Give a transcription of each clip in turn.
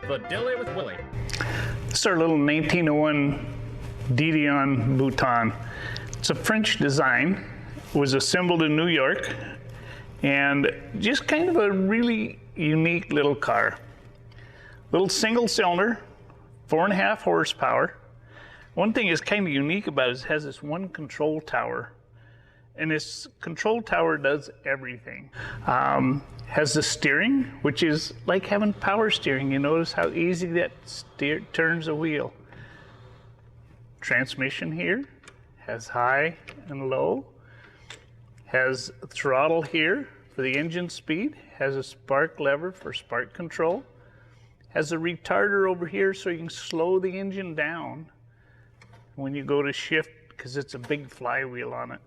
The Dilly with Willy. This is our little 1901 Dion-Bouton. It's a French design, was assembled in New York, and just kind of a really unique little car. Little single cylinder, 4.5 horsepower. One thing is kind of unique about it is it has this one control tower. And this control tower does everything. Has the steering, which is like having power steering. You notice how easy that turns a wheel. Transmission here, has high and low. Has a throttle here for the engine speed. Has a spark lever for spark control. Has a retarder over here so you can slow the engine down when you go to shift, because it's a big flywheel on it.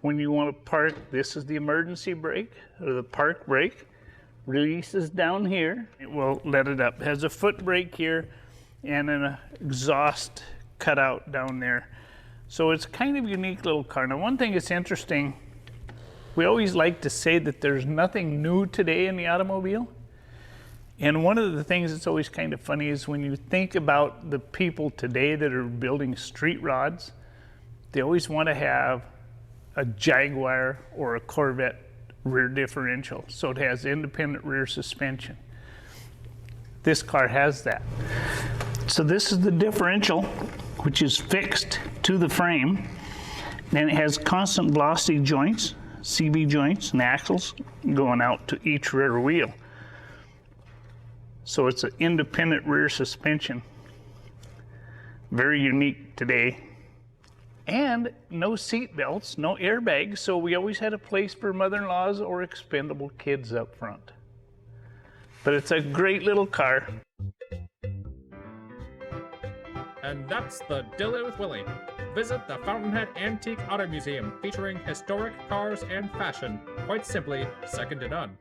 When you want to park, this is the emergency brake, or the park brake. Releases down here, it will let it up. It has a foot brake here and an exhaust cutout down there. So it's kind of a unique little car. Now, one thing that's interesting, we always like to say that there's nothing new today in the automobile. And one of the things that's always kind of funny is when you think about the people today that are building street rods, they always want to have a Jaguar or a Corvette rear differential. So it has independent rear suspension. This car has that. So this is the differential, which is fixed to the frame. Then it has constant velocity joints, CV joints and axles going out to each rear wheel. So it's an independent rear suspension. Very unique today. And no seat belts, no airbags, so we always had a place for mother-in-laws or expendable kids up front. But it's a great little car. And that's the Dilly with Willy. Visit the Fountainhead Antique Auto Museum featuring historic cars and fashion. Quite simply, second to none.